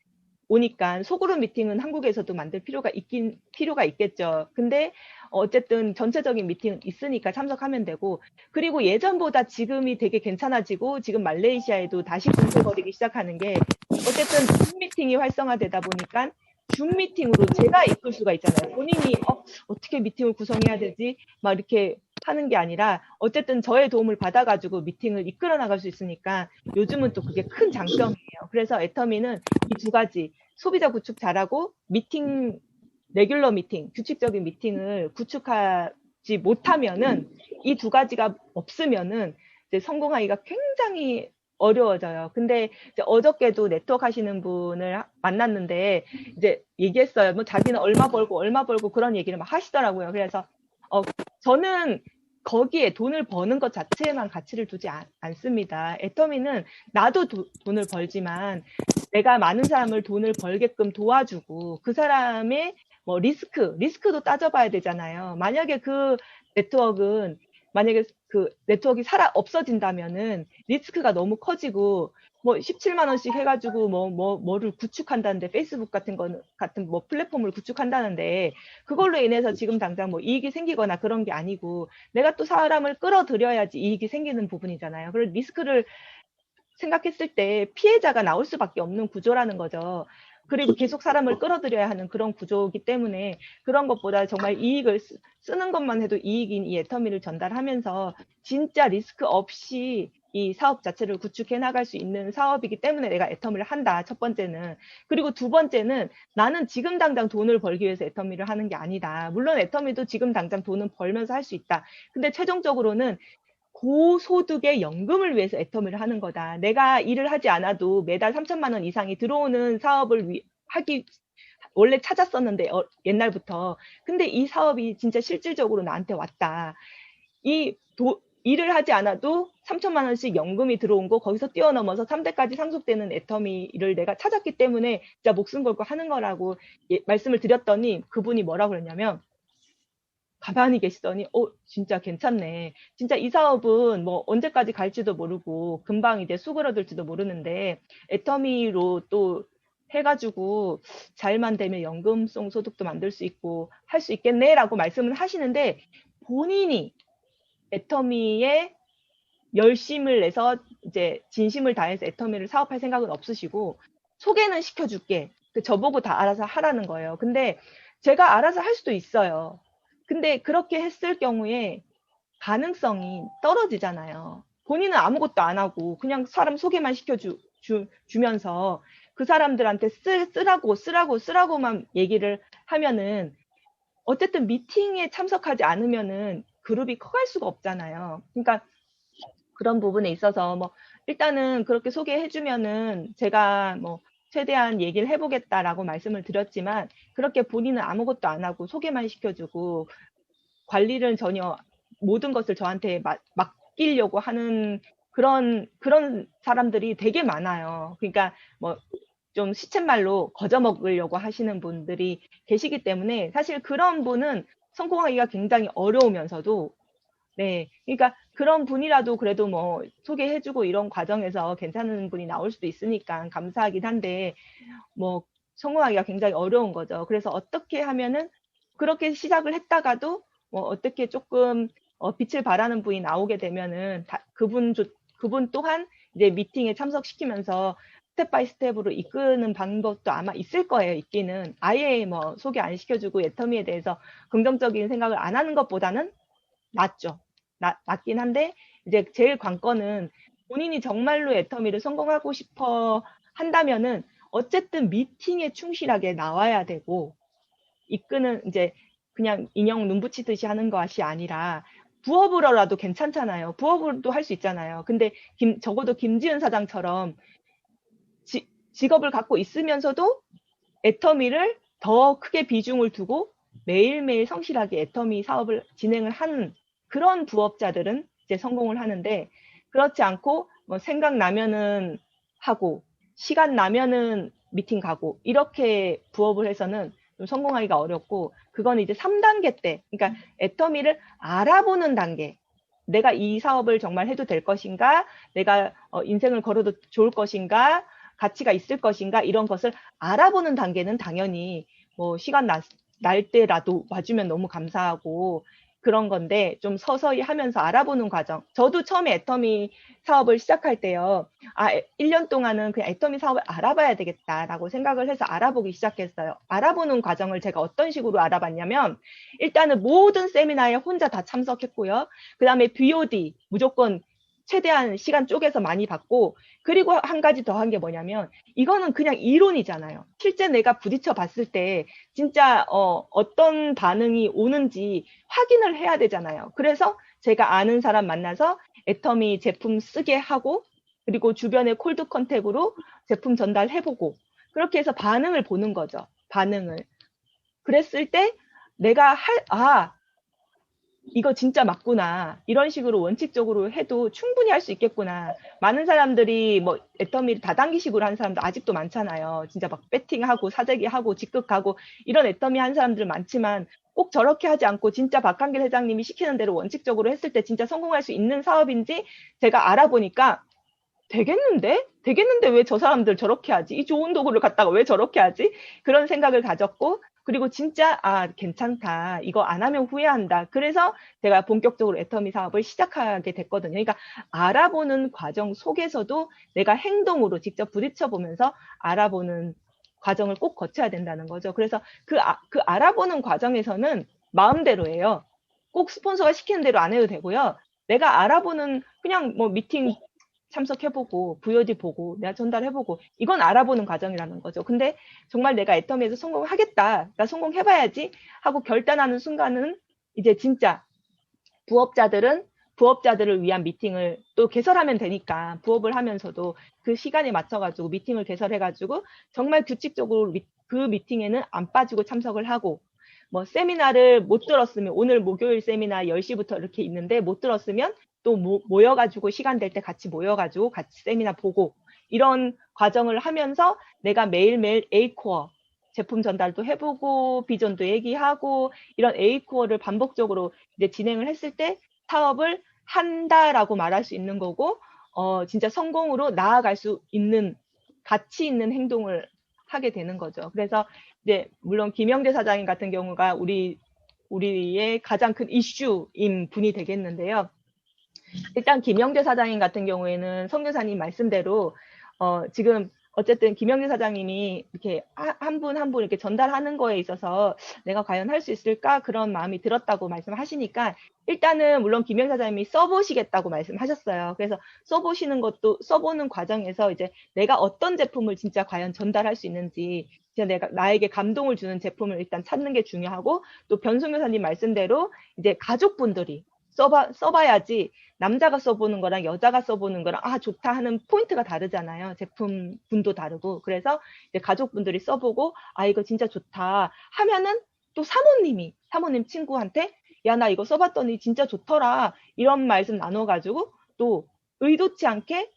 오니까 소그룹 미팅은 한국에서도 만들 필요가 있겠죠. 근데 어쨌든 전체적인 미팅은 있으니까 참석하면 되고, 그리고 예전보다 지금이 되게 괜찮아지고 지금 말레이시아에도 다시 군세거리기 시작하는 게 어쨌든 줌 미팅이 활성화되다 보니까 줌 미팅으로 제가 이끌 수가 있잖아요. 본인이 어떻게 미팅을 구성해야 되지? 막 이렇게 하는 게 아니라 어쨌든 저의 도움을 받아가지고 미팅을 이끌어 나갈 수 있으니까 요즘은 또 그게 큰 장점이에요. 그래서 애터미는 이 두 가지, 소비자 구축 잘하고 미팅, 레귤러 미팅, 규칙적인 미팅을 구축하지 못하면은 이 두 가지가 없으면은 이제 성공하기가 굉장히 어려워져요. 근데 이제 어저께도 네트워크 하시는 분을 만났는데 이제 얘기했어요. 뭐 자기는 얼마 벌고 그런 얘기를 막 하시더라고요. 그래서 저는 거기에 돈을 버는 것 자체에만 가치를 두지 않습니다. 애터미는 나도 돈을 벌지만 내가 많은 사람을 돈을 벌게끔 도와주고 그 사람의 뭐 리스크도 따져봐야 되잖아요. 만약에 그 네트워크가 없어진다면은 리스크가 너무 커지고 뭐 17만 원씩 해가지고 뭐를 구축한다는데 페이스북 같은 뭐 플랫폼을 구축한다는데 그걸로 인해서 지금 당장 뭐 이익이 생기거나 그런 게 아니고 내가 또 사람을 끌어들여야지 이익이 생기는 부분이잖아요. 그리고 리스크를 생각했을 때 피해자가 나올 수밖에 없는 구조라는 거죠. 그리고 계속 사람을 끌어들여야 하는 그런 구조이기 때문에 그런 것보다 정말 이익을 쓰는 것만 해도 이익인 이 애터미를 전달하면서 진짜 리스크 없이 이 사업 자체를 구축해 나갈 수 있는 사업이기 때문에 내가 애터미를 한다. 첫 번째는. 그리고 두 번째는 나는 지금 당장 돈을 벌기 위해서 애터미를 하는 게 아니다. 물론 애터미도 지금 당장 돈은 벌면서 할 수 있다. 근데 최종적으로는 고소득의 연금을 위해서 애터미를 하는 거다. 내가 일을 하지 않아도 매달 3천만 원 이상이 들어오는 사업을 하기 원래 찾았었는데 옛날부터. 근데 이 사업이 진짜 실질적으로 나한테 왔다. 일을 하지 않아도 3천만 원씩 연금이 들어온 거 거기서 뛰어넘어서 3대까지 상속되는 애터미를 내가 찾았기 때문에 진짜 목숨 걸고 하는 거라고 말씀을 드렸더니 그분이 뭐라고 그랬냐면 가만히 계시더니 진짜 괜찮네. 진짜 이 사업은 뭐 언제까지 갈지도 모르고 금방 이제 수그러들지도 모르는데 애터미로 또 해가지고 잘만 되면 연금성 소득도 만들 수 있고 할 수 있겠네라고 말씀을 하시는데 본인이 애터미에 열심을 내서 이제 진심을 다해서 애터미를 사업할 생각은 없으시고 소개는 시켜줄게. 저보고 다 알아서 하라는 거예요. 근데 제가 알아서 할 수도 있어요. 근데 그렇게 했을 경우에 가능성이 떨어지잖아요. 본인은 아무것도 안 하고 그냥 사람 소개만 시켜주면서 그 사람들한테 쓰라고만 얘기를 하면은 어쨌든 미팅에 참석하지 않으면은 그룹이 커갈 수가 없잖아요. 그러니까 그런 부분에 있어서 뭐 일단은 그렇게 소개해주면은 제가 뭐 최대한 얘기를 해보겠다라고 말씀을 드렸지만 그렇게 본인은 아무것도 안 하고 소개만 시켜주고 관리를 전혀 모든 것을 저한테 맡기려고 하는 그런 사람들이 되게 많아요. 그러니까 뭐 좀 시쳇말로 거저먹으려고 하시는 분들이 계시기 때문에 사실 그런 분은 성공하기가 굉장히 어려우면서도 네, 그러니까 그런 분이라도 그래도 뭐 소개해주고 이런 과정에서 괜찮은 분이 나올 수도 있으니까 감사하긴 한데 뭐 성공하기가 굉장히 어려운 거죠. 그래서 어떻게 하면은 그렇게 시작을 했다가도 뭐 어떻게 조금 빛을 발하는 분이 나오게 되면은 그분 또한 이제 미팅에 참석시키면서 스텝 바이 스텝으로 이끄는 방법도 아마 있을 거예요. 있기는 아예 뭐 소개 안 시켜주고 애터미에 대해서 긍정적인 생각을 안 하는 것보다는 낫죠. 낫긴 한데 이제 제일 관건은 본인이 정말로 애터미를 성공하고 싶어 한다면은 어쨌든 미팅에 충실하게 나와야 되고 이끄는 이제 그냥 인형 눈 붙이듯이 하는 것이 아니라 부업으로라도 괜찮잖아요. 부업으로도 할 수 있잖아요. 근데 적어도 김지은 사장처럼 직업을 갖고 있으면서도 애터미를 더 크게 비중을 두고 매일매일 성실하게 애터미 사업을 진행을 하는 그런 부업자들은 이제 성공을 하는데 그렇지 않고 뭐 생각나면은 하고 시간 나면은 미팅 가고 이렇게 부업을 해서는 좀 성공하기가 어렵고 그건 이제 3단계 때 그러니까 애터미를 알아보는 단계 내가 이 사업을 정말 해도 될 것인가 내가 인생을 걸어도 좋을 것인가 가치가 있을 것인가 이런 것을 알아보는 단계는 당연히 뭐 시간 날 때라도 와주면 너무 감사하고 그런 건데 좀 서서히 하면서 알아보는 과정. 저도 처음에 애터미 사업을 시작할 때요. 1년 동안은 그냥 애터미 사업을 알아봐야 되겠다라고 생각을 해서 알아보기 시작했어요. 알아보는 과정을 제가 어떤 식으로 알아봤냐면 일단은 모든 세미나에 혼자 다 참석했고요. 그 다음에 BOD 무조건 최대한 시간 쪼개서 많이 받고 그리고 한 가지 더 한 게 뭐냐면 이거는 그냥 이론이잖아요. 실제 내가 부딪혀 봤을 때 진짜 어떤 반응이 오는지 확인을 해야 되잖아요. 그래서 제가 아는 사람 만나서 애터미 제품 쓰게 하고 그리고 주변에 콜드 컨택으로 제품 전달해보고 그렇게 해서 반응을 보는 거죠. 반응을. 그랬을 때 내가 이거 진짜 맞구나. 이런 식으로 원칙적으로 해도 충분히 할 수 있겠구나. 많은 사람들이 뭐 애터미를 다단계식으로 하는 사람도 아직도 많잖아요. 진짜 막 배팅하고 사재기하고 직급하고 이런 애터미 하는 사람들 많지만 꼭 저렇게 하지 않고 진짜 박한길 회장님이 시키는 대로 원칙적으로 했을 때 진짜 성공할 수 있는 사업인지 제가 알아보니까 되겠는데 왜 저 사람들 저렇게 하지? 이 좋은 도구를 갖다가 왜 저렇게 하지? 그런 생각을 가졌고 그리고 진짜 괜찮다. 이거 안 하면 후회한다. 그래서 제가 본격적으로 애터미 사업을 시작하게 됐거든요. 그러니까 알아보는 과정 속에서도 내가 행동으로 직접 부딪혀 보면서 알아보는 과정을 꼭 거쳐야 된다는 거죠. 그래서 그 알아보는 과정에서는 마음대로예요. 꼭 스폰서가 시키는 대로 안 해도 되고요. 내가 알아보는 그냥 뭐 미팅 참석해보고 VOD 보고 내가 전달해보고 이건 알아보는 과정이라는 거죠. 근데 정말 내가 애터미에서 성공하겠다, 나 성공해봐야지 하고 결단하는 순간은 이제 진짜 부업자들을 위한 미팅을 또 개설하면 되니까 부업을 하면서도 그 시간에 맞춰가지고 미팅을 개설해가지고 정말 규칙적으로 그 미팅에는 안 빠지고 참석을 하고 뭐 세미나를 못 들었으면 오늘 목요일 세미나 10시부터 이렇게 있는데 못 들었으면 또 모여가지고 시간 될 때 같이 모여가지고 같이 세미나 보고 이런 과정을 하면서 내가 매일매일 A코어 제품 전달도 해보고 비전도 얘기하고 이런 A코어를 반복적으로 이제 진행을 했을 때 사업을 한다라고 말할 수 있는 거고 진짜 성공으로 나아갈 수 있는 가치 있는 행동을 하게 되는 거죠. 그래서 이제 물론 김영재 사장님 같은 경우가 우리의 가장 큰 이슈인 분이 되겠는데요. 일단 김영재 사장님 같은 경우에는 성교사님 말씀대로 지금 어쨌든 김영재 사장님이 이렇게 한 분 한 분 이렇게 전달하는 거에 있어서 내가 과연 할 수 있을까 그런 마음이 들었다고 말씀하시니까 일단은 물론 김영재 사장님이 써보시겠다고 말씀하셨어요. 그래서 써보는 과정에서 이제 내가 어떤 제품을 진짜 과연 전달할 수 있는지 진짜 나에게 감동을 주는 제품을 일단 찾는 게 중요하고 또 변승교사님 말씀대로 이제 가족분들이 써봐야지 남자가 써보는 거랑 여자가 써보는 거랑 좋다 하는 포인트가 다르잖아요. 제품 분도 다르고. 그래서 이제 가족분들이 써보고 이거 진짜 좋다 하면은 또 사모님 친구한테 야, 나 이거 써봤더니 진짜 좋더라. 이런 말씀 나눠가지고 또 의도치 않게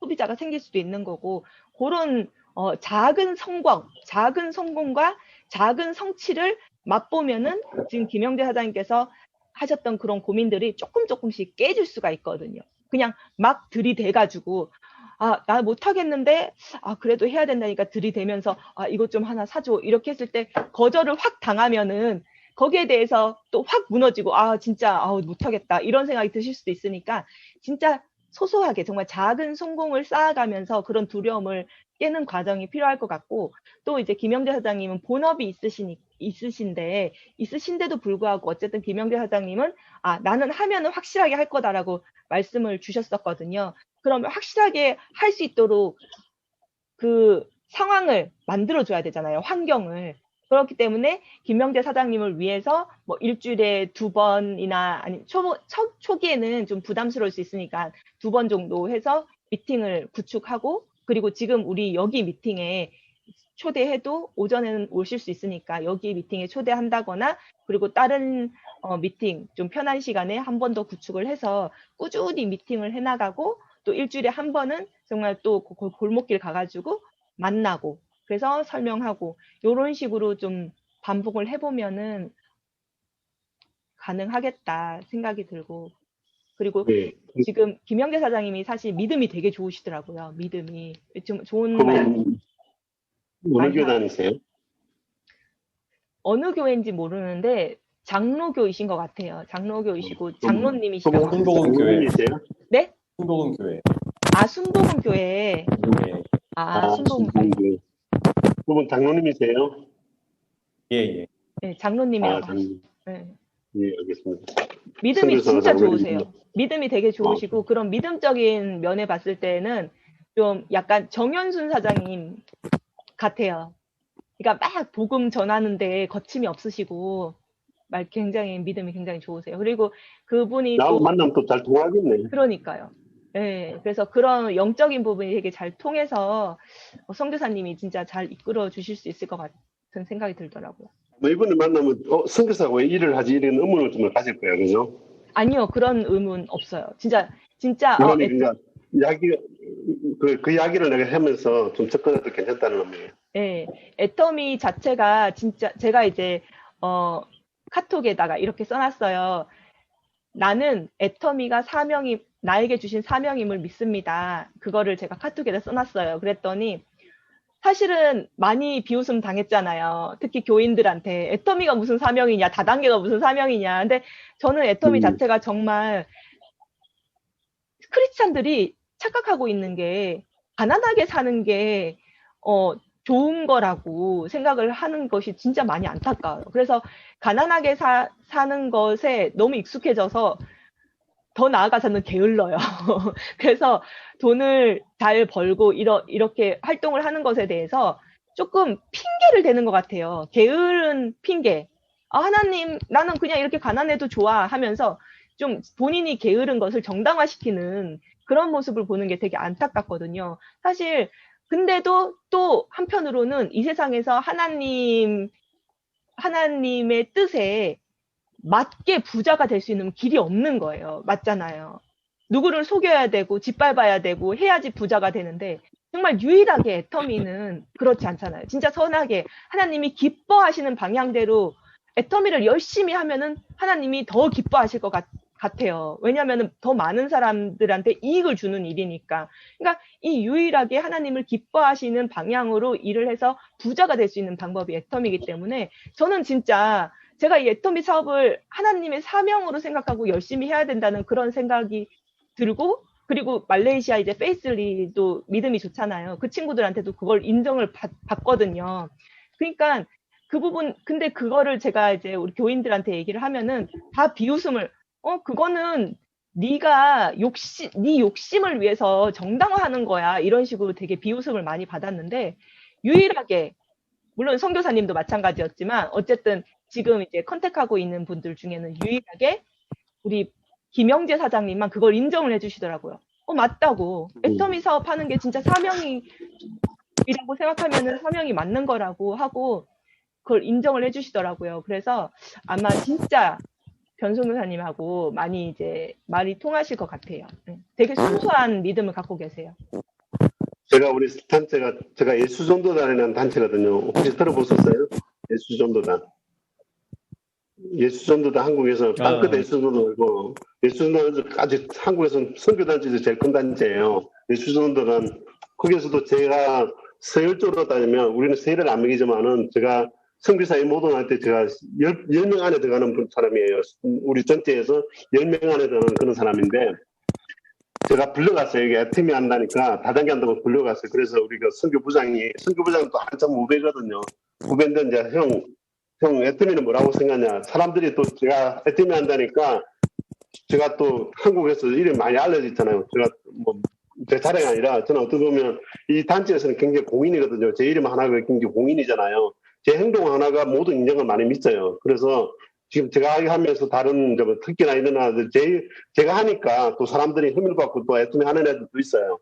소비자가 생길 수도 있는 거고 그런 작은 성공과 작은 성취를 맛보면은 지금 김영재 사장님께서 하셨던 그런 고민들이 조금씩 깨질 수가 있거든요. 그냥 막 들이대가지고 나 못하겠는데 그래도 해야 된다니까 들이대면서 이것 좀 하나 사줘 이렇게 했을 때 거절을 확 당하면은 거기에 대해서 또 확 무너지고 진짜 못하겠다 이런 생각이 드실 수도 있으니까 진짜 소소하게 정말 작은 성공을 쌓아가면서 그런 두려움을 깨는 과정이 필요할 것 같고 또 이제 김영재 사장님은 본업이 있으신데도 불구하고 어쨌든 김영재 사장님은 나는 하면은 확실하게 할 거다라고 말씀을 주셨었거든요. 그러면 확실하게 할 수 있도록 그 상황을 만들어줘야 되잖아요. 환경을. 그렇기 때문에 김영재 사장님을 위해서 뭐 일주일에 2번이나 아니 초기에는 좀 부담스러울 수 있으니까 2번 정도 해서 미팅을 구축하고 그리고 지금 우리 여기 미팅에 초대해도 오전에는 오실 수 있으니까 여기 미팅에 초대한다거나 그리고 다른 미팅 좀 편한 시간에 한 번 더 구축을 해서 꾸준히 미팅을 해나가고 또 일주일에 한 번은 정말 또 골목길 가가지고 만나고 그래서 설명하고 이런 식으로 좀 반복을 해보면은 가능하겠다 생각이 들고 그리고 네. 지금 김영재 사장님이 사실 믿음이 되게 좋으시더라고요. 믿음이 좀 좋은 말 어느 교회 다니세요? 어느 교회인지 모르는데 장로교이신 것 같아요. 장로교이시고 장로님이신 것 같아요. 순복음 교회. 장로님이세요? 네? 순복음 교회. 순복음 교회. 네. 순복음. 교회. 그분 장로님이세요? 예. 네, 장로님이라고 장로님. 네. 예, 알겠습니다. 믿음이 진짜 장로님이구나. 좋으세요. 믿음이 되게 좋으시고 그런 믿음적인 면에 봤을 때는 좀 약간 정현순 사장님 같아요. 그러니까 막 복음 전하는데 거침이 없으시고 굉장히 믿음이 굉장히 좋으세요. 그리고 그분이 나하고 또 만나면 또 잘 통하겠네. 그러니까요. 네, 그래서 그런 영적인 부분이 되게 잘 통해서 선교사님이 진짜 잘 이끌어 주실 수 있을 것 같은 생각이 들더라고요. 뭐 이번에 만나면 선교사가 왜 일을 하지 이런 의문을 좀 가질 거야, 그죠? 아니요, 그런 의문 없어요. 진짜 아니 그러니까 그 이야기를 내가 하면서 좀 접근해도 괜찮다는 의미예요. 네, 애터미 자체가 진짜 제가 이제 카톡에다가 이렇게 써놨어요. 나는 애터미가 나에게 주신 사명임을 믿습니다. 그거를 제가 카톡에다 써놨어요. 그랬더니 사실은 많이 비웃음 당했잖아요. 특히 교인들한테 애터미가 무슨 사명이냐, 다단계가 무슨 사명이냐. 근데 저는 애터미 자체가 정말 크리스찬들이 착각하고 있는 게 가난하게 사는 게 좋은 거라고 생각을 하는 것이 진짜 많이 안타까워요. 그래서 가난하게 사는 것에 너무 익숙해져서 더 나아가서는 게을러요. 그래서 돈을 잘 벌고 이렇게 활동을 하는 것에 대해서 조금 핑계를 대는 것 같아요. 게으른 핑계. 아, 하나님, 나는 그냥 이렇게 가난해도 좋아 하면서 좀 본인이 게으른 것을 정당화시키는 그런 모습을 보는 게 되게 안타깝거든요. 사실, 근데도 또 한편으로는 이 세상에서 하나님의 뜻에 맞게 부자가 될 수 있는 길이 없는 거예요. 맞잖아요. 누구를 속여야 되고 짓밟아야 되고 해야지 부자가 되는데 정말 유일하게 애터미는 그렇지 않잖아요. 진짜 선하게 하나님이 기뻐하시는 방향대로 애터미를 열심히 하면은 하나님이 더 기뻐하실 것 같아요. 왜냐하면 더 많은 사람들한테 이익을 주는 일이니까. 그러니까 이 유일하게 하나님을 기뻐하시는 방향으로 일을 해서 부자가 될 수 있는 방법이 애터미이기 때문에 저는 진짜 제가 이 애터미 사업을 하나님의 사명으로 생각하고 열심히 해야 된다는 그런 생각이 들고, 그리고 말레이시아 이제 페이슬리도 믿음이 좋잖아요. 그 친구들한테도 그걸 인정을 받거든요. 그러니까 그 부분, 근데 그거를 제가 이제 우리 교인들한테 얘기를 하면은 다 비웃음을, 그거는 네 욕심을 위해서 정당화하는 거야. 이런 식으로 되게 비웃음을 많이 받았는데, 유일하게 물론 선교사님도 마찬가지였지만 어쨌든 지금 이제 컨택하고 있는 분들 중에는 유일하게 우리 김영재 사장님만 그걸 인정을 해주시더라고요. 맞다고. 애터미 사업하는 게 진짜 사명이라고 생각하면은 사명이 맞는 거라고 하고 그걸 인정을 해주시더라고요. 그래서 아마 진짜 변선교사님하고 많이 이제 말이 통하실 것 같아요. 되게 순수한 믿음을 갖고 계세요. 우리 단체가, 제가 예수전도단이라는 단체거든요. 혹시 들어보셨어요? 예수전도단. 예수전도단 한국에서 땅끝 예수전도단이고, 예수전도단 아직 한국에서는 선교단체에서 제일 큰 단체예요. 예수전도단. 거기에서도 제가 서열 쪽으로 따지면 우리는 세례를 안 먹이지만은 제가 선교사의 모동할 때 제가 10명 안에 들어가는 사람이에요. 우리 전체에서 10명 안에 들어가는 그런 사람인데, 제가 불려갔어요. 이게 애터미 한다니까 다단계 한다고 불려갔어요. 그래서 우리가 선교부장도 한참 후배거든요. 후배인데 이제 형 애터미는 뭐라고 생각하냐. 사람들이 또 제가 애터미 한다니까 제가 또 한국에서 이름이 많이 알려졌잖아요. 제가 뭐 제 자랑이 아니라 저는 어떻게 보면 이 단체에서는 굉장히 공인이거든요. 제 이름 하나가 굉장히 공인이잖아요. 제 행동 하나가 모든 인정을 많이 믿어요. 그래서 지금 제가 하면서 다른 특기나 이런 아들 제가 하니까 또 사람들이 흥미를 받고 또 애터미 하는 애들도 있어요.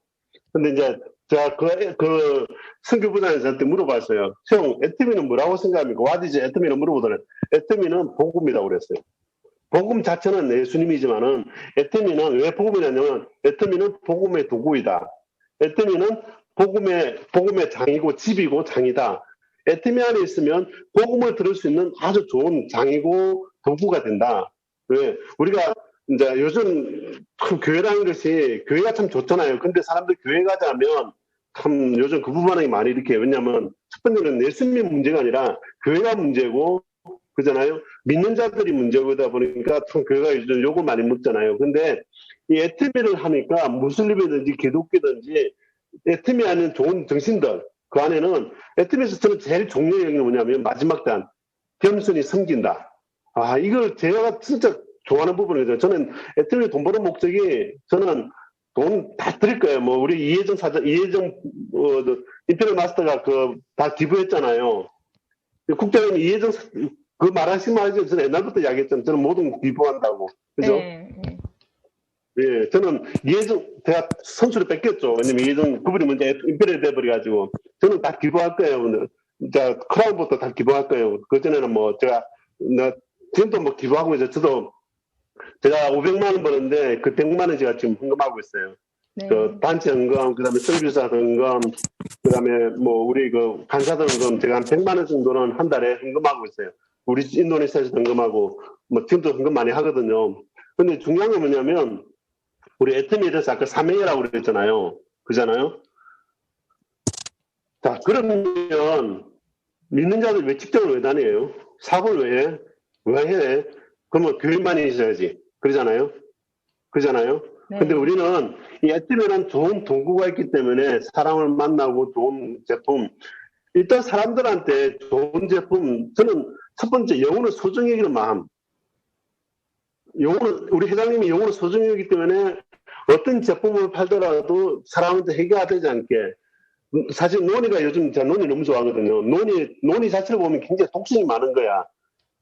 근데 이제 제가 그 선교부장에서 저한테 물어봤어요. 형, 애터미는 뭐라고 생각합니까? What is 애터미는 물어보더니 애터미는 복음이라고 그랬어요. 복음 자체는 예수님이지만은 애터미는 왜 복음이냐면 애터미는 복음의 도구이다. 애터미는 복음의 장이고 집이고 장이다. 애터미 안에 있으면 복음을 들을 수 있는 아주 좋은 장이고 도구가 된다. 왜? 우리가 이제 요즘 교회라는 것이 교회가 참 좋잖아요. 근데 사람들 교회 가자면 참 요즘 그 부분이 많이 이렇게 왜냐면 첫 번째는 예수님의 문제가 아니라 교회가 문제고 그잖아요. 믿는 자들이 문제다 보니까 참 교회가 요즘 욕을 많이 먹잖아요. 근데 이 애터미를 하니까 무슬림이든지 기독교든지 애터미 안에 좋은 정신들 그 안에는 애터미에서 저는 제일 중요한 게 뭐냐면 마지막 단 겸손히 섬긴다. 아 이걸 제가 진짜 좋아하는 부분이죠. 저는 애터미 돈 버는 목적이 저는 돈 다 드릴 거예요. 뭐 우리 이혜정 인터넷 마스터가 다 기부했잖아요. 국장님 이혜정 그 말하신 말이죠. 저는 옛날부터 이야기했잖아요. 저는 모든 기부한다고. 그죠? 네. 예, 저는 제가 선수를 뺏겼죠. 왜냐면 이혜정 그분이 먼저 인터넷 돼버려가지고. 저는 다 기부할 거예요. 오늘. 자, 크라운부터 다 기부할 거예요. 그전에는 뭐 지금도 뭐 기부하고 이제 제가 500만 원 버는데 그 100만 원 제가 지금 헌금하고 있어요. 네. 그 단체 헌금, 그다음에 선교사 헌금, 그다음에 뭐 우리 간사들 헌금 제가 한 100만 원 정도는 한 달에 헌금하고 있어요. 우리 인도네시아에서 헌금하고 뭐 지금도 헌금 많이 하거든요. 근데 중요한 건 뭐냐면 우리 애터미에 대해서 아까 사명이라고 그랬잖아요. 그잖아요. 자, 그러면 믿는 자들 왜 직장을 왜 다녀요? 사업을 왜 해? 왜 해? 그러면 교회만 있어야지. 그러잖아요. 네. 근데 우리는 이 애터미는 좋은 도구가 있기 때문에 사람을 만나고 좋은 제품, 일단 사람들한테 좋은 제품, 저는 첫 번째 영혼을 소중히 여기는 마음. 영어는, 우리 회장님이 영어를 소중히 여기 때문에 어떤 제품을 팔더라도 사람한테 해결이 되지 않게. 사실 논이가 요즘 제가 논이 너무 좋아하거든요. 논이 자체를 보면 굉장히 독성이 많은 거야.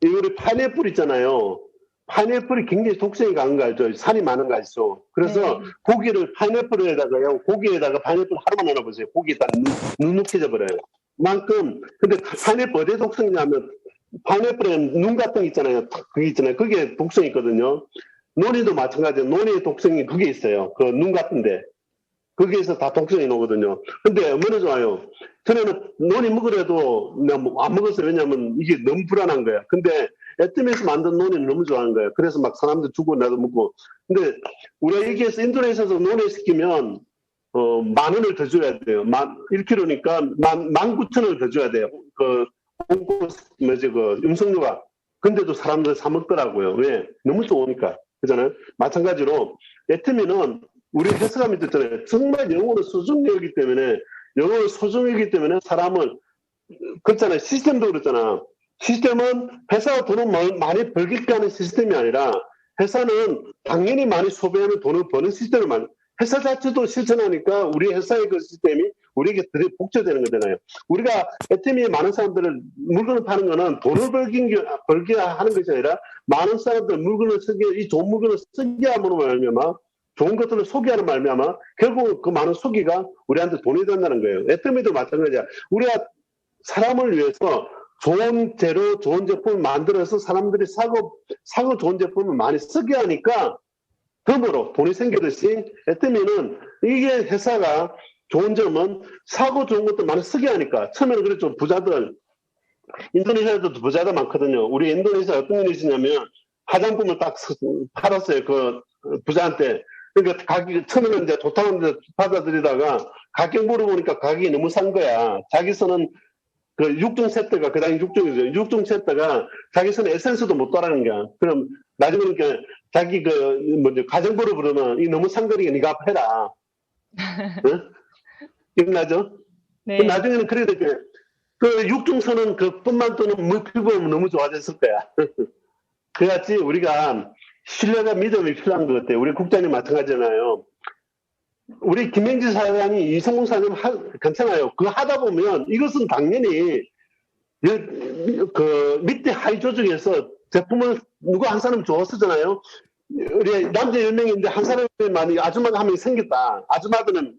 이 우리 파인애플 있잖아요. 파인애플이 굉장히 독성이 강한 거 알죠? 산이 많은 거 아시죠? 그래서 네. 고기를 파인애플에다가요, 고기에다가 파인애플 하루만 넣어보세요. 고기에 딱 눅눅해져 버려요. 만큼, 근데 파인애플 어디에 독성이냐면, 파인애플에 눈 같은 거 있잖아요. 그게 있잖아요. 그게 독성이 있거든요. 논이도 마찬가지예요. 논의 독성이 그게 있어요. 그 눈 같은데. 거기에서 다 독성이 나오거든요. 근데 얼마나 좋아요. 전에는 논이 먹으려도 내가 안 먹었어요. 왜냐면 이게 너무 불안한 거야. 근데 애뜸에서 만든 논이 너무 좋아하는 거예요. 그래서 막 사람들 주고 나도 먹고. 근데 우리가 여기에서 인도네시아에서 논에 시키면 10,000원을 더 줘야 돼요. 1kg니까 19,000원을 더 줘야 돼요. 음성료가. 근데도 사람들 사 먹더라고요. 왜? 너무 좋으니까. 그잖아요. 마찬가지로 애터미는 우리 회사가 있잖아요. 정말 영어를 소중하기 때문에 사람을 그렇잖아요. 시스템도 그렇잖아. 시스템은 회사가 돈을 많이 벌게 하는 시스템이 아니라 회사는 당연히 많이 소비하면 돈을 버는 시스템을 회사 자체도 실천하니까 우리 회사의 그 시스템이 우리에게 되게 복제되는 거잖아요. 우리가 애터미에 많은 사람들을 물건을 파는 거는 돈을 벌게 하는 것이 아니라 많은 사람들 물건을 이 좋은 물건을 쓰게 함으로 말미암아 좋은 것들을 소개하는 말미암아 결국 그 많은 소비가 우리한테 돈이 된다는 거예요. 애터미도 마찬가지야. 우리가 사람을 위해서 좋은 재료, 좋은 제품을 만들어서 사람들이 사고 좋은 제품을 많이 쓰게 하니까 덤으로 돈이 생기듯이 애터미는 이게 회사가 좋은 점은 사고 좋은 것도 많이 쓰게 하니까 처음에는 그랬죠. 부자들 인도네시아에도 부자가 많거든요. 우리 인도네시아 어떤 일이 있었냐면 화장품을 딱 팔았어요. 그 부자한테. 그러니까 가격 처음에는 이제 도탁을 받아들이다가 가격 물어보니까 가격이 너무 싼 거야. 자기 손은 그 6종 세트가 그 당시 6종이죠. 6종 세트가 자기 손에 에센스도 못 따라는 거야. 그럼 나중에 그러니까 자기 가정부를 부르면 이 너무 싼 거니까 네가 해라. 응? 기억나죠? 네. 나중에는 그래야 될 거야. 그 육중선은 그 뿐만 또는 피부는 너무 좋아졌을 거야. 그같이 우리가 신뢰가 믿음이 필요한 것 같아요. 우리 국장님 마찬가지잖아요. 우리 김행지 사장이 이성공 사장님 괜찮아요. 그거 하다 보면 이것은 당연히 그 밑에 하위 조직에서 제품을 누가 한 사람 좋았었잖아요. 우리 남자 10명인데 한 사람이 많이 아줌마가 한 명이 생겼다. 아줌마들은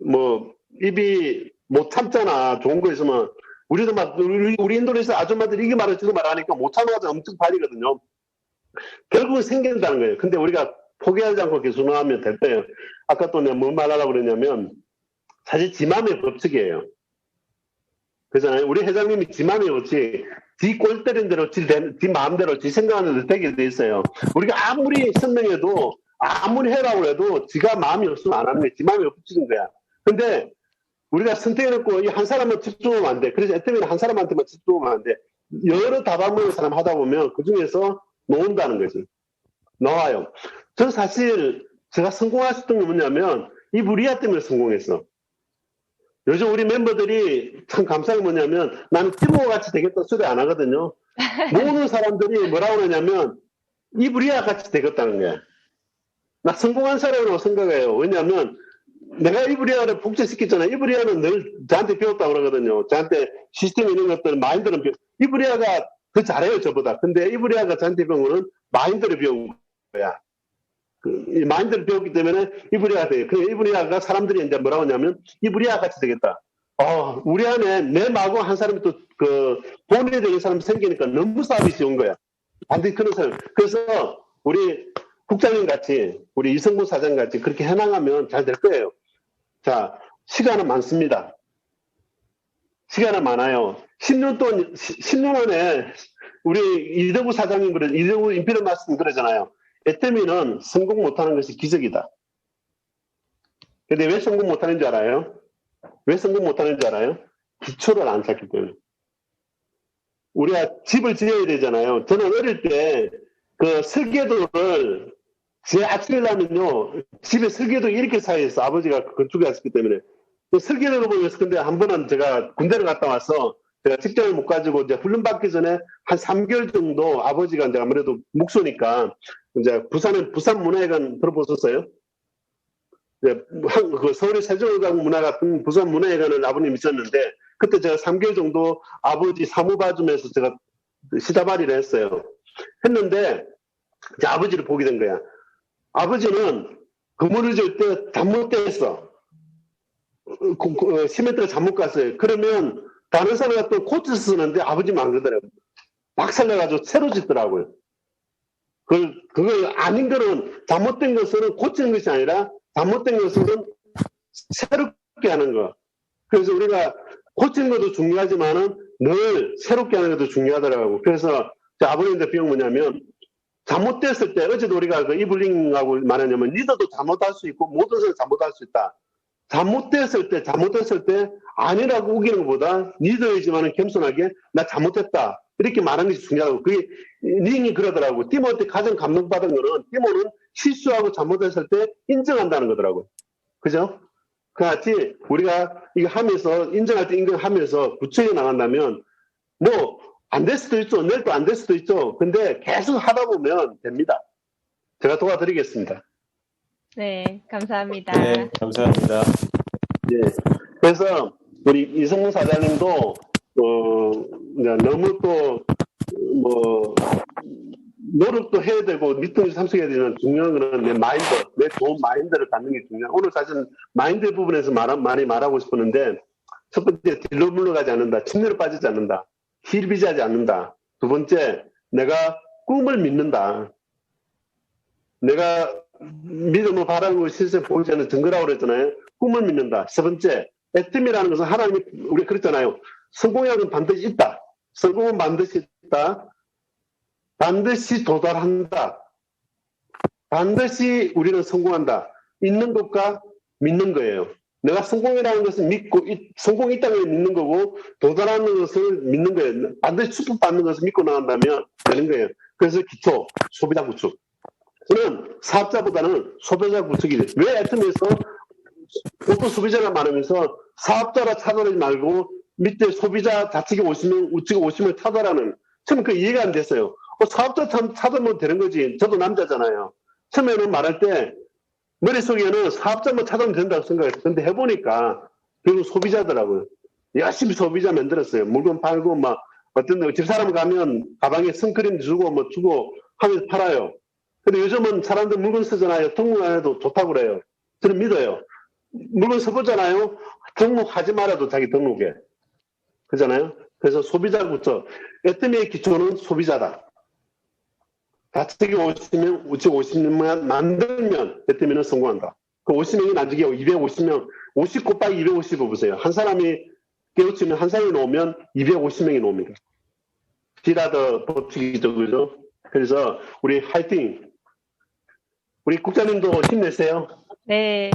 뭐 입이 못 참잖아. 좋은 거 있으면 우리도 막 우리 인도네시아 아줌마들이 이게 말을 저거 말하니까 못 참아서 엄청 발이거든요. 결국은 생긴다는 거예요. 근데 우리가 포기하지 않고 계속 나가면 될 거예요. 아까 또 내가 뭘 말하려고 그랬냐면 사실 지 마음의 법칙이에요. 그렇잖아요. 우리 회장님이 지 마음의 법칙, 지 꼴 때린 대로 지 마음대로 지 생각하는 대로 되게 돼 있어요. 우리가 아무리 설명해도 아무리 해라고 해도 지가 마음이 없으면 안 하는 게 지 마음이 법칙인 거야. 근데 우리가 선택해놓고 이 한 사람만 집중하면 안 돼. 그래서 애터미는 한 사람한테만 집중하면 안 돼. 여러 다방면의 사람 하다 보면 그 중에서 놓는다는 거지. 나와요. 저 사실 제가 성공했었던 게 뭐냐면 이 무리아 때문에 성공했어. 요즘 우리 멤버들이 참 감사한 게 뭐냐면 나는 티모와 같이 되겠다 소리 안 하거든요. 모든 사람들이 뭐라고 하냐면 이 무리아 같이 되겠다는 거야. 나 성공한 사람이라고 생각해요. 왜냐하면 내가 이브리아를 복제시켰잖아요. 이브리아는 늘 저한테 배웠다고 그러거든요. 저한테 시스템 있는 것들 마인드는 이브리아가 더 잘해요, 저보다. 근데 이브리아가 저한테 배운 거는 마인드를 배운 거야. 이 마인드를 배웠기 때문에 이브리아가 돼요. 그 이브리아가 사람들이 이제 뭐라고 하냐면 이브리아 같이 되겠다. 우리 안에 내 마구 한 사람이 또 돈이 되는 사람이 생기니까 너무 서비스 온 거야. 반드시 그런 사람. 그래서 우리 국장님 같이 우리 이성구 사장 같이 그렇게 해나가면 잘 될 거예요. 자, 시간은 많습니다. 시간은 많아요. 10년 안에 우리 이대구 사장님 이대구 임페리얼 마스터 그러잖아요. 애터미는 성공 못하는 것이 기적이다. 근데 왜 성공 못하는 줄 알아요? 왜 성공 못하는 줄 알아요? 기초를 안 짰기 때문에. 우리가 집을 지어야 되잖아요. 저는 어릴 때 그 설계도를 제 아침이라면요, 집에 설계도 이렇게 쌓여있어. 아버지가 건축에 왔기 때문에. 그 설계도를 보면서 근데 한 번은 제가 군대를 갔다 와서 제가 직장을 못 가지고 이제 훈련 받기 전에 한 3개월 정도 아버지가 이제 아무래도 목소니까 이제 부산 문화회관 들어보셨어요? 이제 그 서울의 세종의관 문화 같은 부산 문화회관을 아버님이 있었는데 그때 제가 3개월 정도 아버지 사무 봐주면서 제가 시다발이를 했어요. 했는데 이제 아버지를 보게 된 거야. 아버지는 건물을 지을 때 잘못됐어. 시멘트가 잘못 갔어요. 그러면 다른 사람 같은 코트 쓰는데 아버지는 안 그러더라고요. 막 살려가지고 새로 짓더라고요. 그걸 아닌 거는 잘못된 것은 고치는 것이 아니라 잘못된 것은 새롭게 하는 거. 그래서 우리가 고치는 것도 중요하지만은 늘 새롭게 하는 것도 중요하더라고요. 그래서 아버님의 비용 뭐냐면 잘못됐을 때 어제도 우리가 그 이블링하고 말하냐면 리더도 잘못할 수 있고 모든 사람이 잘못할 수 있다. 잘못됐을 때 아니라고 우기는 것보다 리더이지만은 겸손하게 나 잘못했다. 이렇게 말하는 것이 중요하고 그게 링이 그러더라고요. 티모한테 가장 감동받은 거는 티모는 실수하고 잘못했을 때 인정한다는 거더라고요. 그죠? 그같이 우리가 이거 하면서 인정할 때 인정하면서 구체적으로 나간다면 뭐 안 될 수도 있죠. 내일 또 안 될 수도 있죠. 근데 계속 하다 보면 됩니다. 제가 도와드리겠습니다. 네, 감사합니다. 네, 감사합니다. 예. 그래서 우리 이성문 사장님도 너무 또 뭐 노력도 해야 되고 미팅에 참석해야 되지만 중요한 거는 내 좋은 마인드를 갖는 게 중요해요. 오늘 사실 마인드 부분에서 많이 말하고 싶었는데 첫 번째 딜로 물러가지 않는다. 침대로 빠지지 않는다. 힐비지하지 않는다. 두 번째 내가 꿈을 믿는다. 내가 믿음을 바라는 걸 실제 보이지 않는 증거라고 그랬잖아요. 꿈을 믿는다. 세 번째, 애뜸이라는 것은 하나님이, 우리 그랬잖아요. 성공이라는 반드시 있다. 성공은 반드시 있다. 반드시 도달한다. 반드시 우리는 성공한다. 있는 것과 믿는 거예요. 내가 성공이라는 것을 믿고, 성공이 있다는 걸 믿는 거고, 도달하는 것을 믿는 거예요. 반드시 축복받는 것을 믿고 나간다면 되는 거예요. 그래서 기초, 소비자 구축. 저는 사업자보다는 소비자 구축이 돼요. 왜 애터미에서 보통 소비자가 많으면서 사업자라 찾아내지 말고 밑에 소비자 좌측에 오시면 우측에 오시면 찾아라는 처음에 그 이해가 안 됐어요. 사업자 찾아보면 되는 거지. 저도 남자잖아요. 처음에는 말할 때 머릿속에는 사업자만 찾아오면 된다고 생각했어요. 근데 해보니까 결국 소비자더라고요. 열심히 소비자 만들었어요. 물건 팔고 막 어떤 집사람 가면 가방에 선크림 주고 뭐 주고 하면서 팔아요. 근데 요즘은 사람들 물건 쓰잖아요. 등록 안 해도 좋다고 그래요. 저는 믿어요. 물건 써보잖아요. 등록하지 말아도 자기 등록해. 그잖아요. 그래서 소비자 구축. 애터미의 기초는 소비자다. 좌측에 오시면 우측 50명만 만들면 애터미는 성공한다. 그 50명이 나중에 250명, 50 곱하기 250을 보세요. 한 사람이 깨우치면 한 사람이 놓으면 250명이 놓습니다. 디라더 법칙이죠, 그죠? 그래서 우리 화이팅! 우리 국장님도 힘내세요. 네.